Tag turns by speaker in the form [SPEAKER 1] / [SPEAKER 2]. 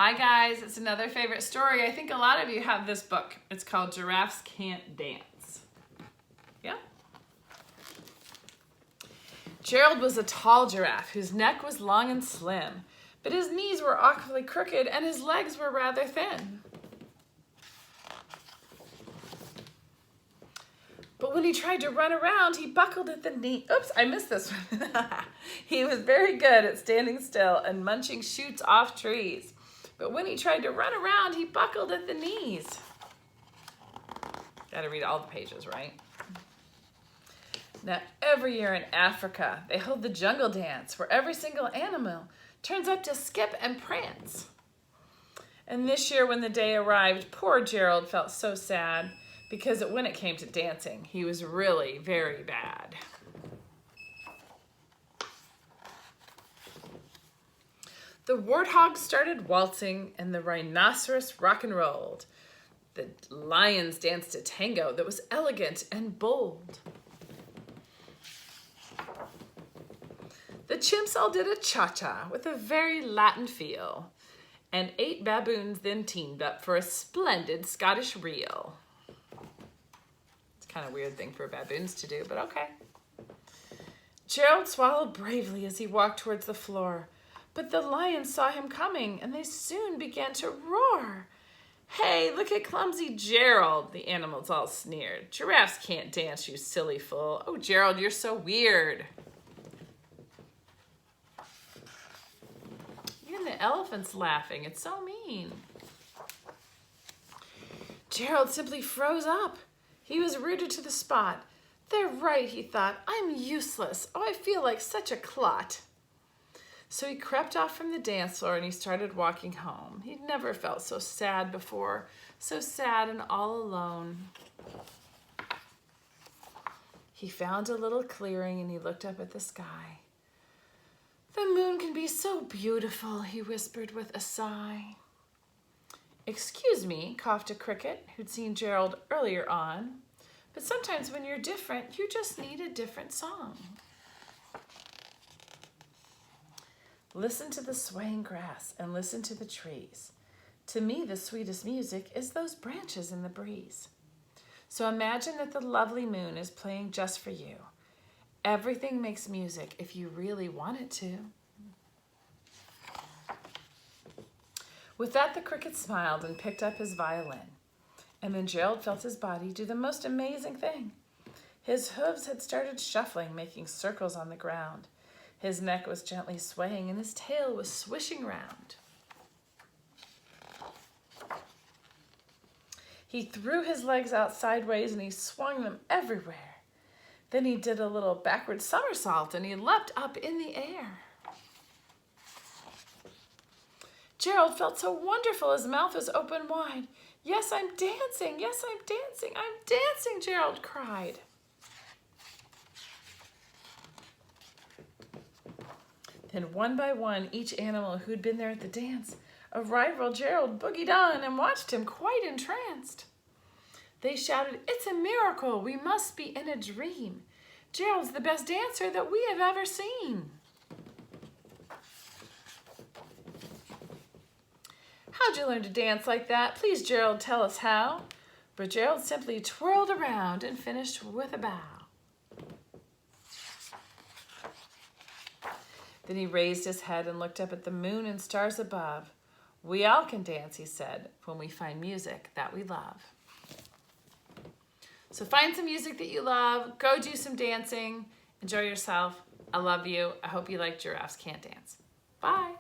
[SPEAKER 1] Hi guys, it's another favorite story. I think a lot of you have this book. It's called Giraffes Can't Dance. Yeah? Gerald was a tall giraffe whose neck was long and slim, but his knees were awkwardly crooked and his legs were rather thin. But when he tried to run around, he buckled at the knee. Oops, I missed this one. He was very good at standing still and munching shoots off trees. But when he tried to run around, he buckled at the knees. Got to read all the pages, right? Now, every year in Africa, they hold the jungle dance where every single animal turns up to skip and prance. And this year when the day arrived, poor Gerald felt so sad because when it came to dancing, he was really very bad. The warthog started waltzing and the rhinoceros rock and rolled. The lions danced a tango that was elegant and bold. The chimps all did a cha-cha with a very Latin feel, and 8 baboons then teamed up for a splendid Scottish reel. It's kind of a weird thing for baboons to do, but okay. Gerald swallowed bravely as he walked towards the floor, but the lions saw him coming, and they soon began to roar. "Hey, look at clumsy Gerald," the animals all sneered. "Giraffes can't dance, you silly fool. Oh, Gerald, you're so weird." Even the elephant's laughing. It's so mean. Gerald simply froze up. He was rooted to the spot. "They're right," he thought. "I'm useless. Oh, I feel like such a clot." So he crept off from the dance floor and he started walking home. He'd never felt so sad before, so sad and all alone. He found a little clearing and he looked up at the sky. "The moon can be so beautiful," he whispered with a sigh. "Excuse me," coughed a cricket who'd seen Gerald earlier on, "but sometimes when you're different, you just need a different song." Listen to the swaying grass and listen to the trees. To me, the sweetest music is those branches in the breeze. So imagine that the lovely moon is playing just for you. Everything makes music if you really want it to. With that, the cricket smiled and picked up his violin. And then Gerald felt his body do the most amazing thing. His hooves had started shuffling, making circles on the ground. His neck was gently swaying and his tail was swishing round. He threw his legs out sideways and he swung them everywhere. Then he did a little backward somersault and he leapt up in the air. Gerald felt so wonderful, his mouth was open wide. "Yes, I'm dancing, yes, I'm dancing, I'm dancing," Gerald cried. Then one by one, each animal who'd been there at the dance arrived while Gerald boogied on and watched him quite entranced. They shouted, "It's a miracle, we must be in a dream. Gerald's the best dancer that we have ever seen." "How'd you learn to dance like that? Please, Gerald, tell us how." But Gerald simply twirled around and finished with a bow. Then he raised his head and looked up at the moon and stars above. "We all can dance," he said, "when we find music that we love." So find some music that you love. Go do some dancing. Enjoy yourself. I love you. I hope you like Giraffes Can't Dance. Bye.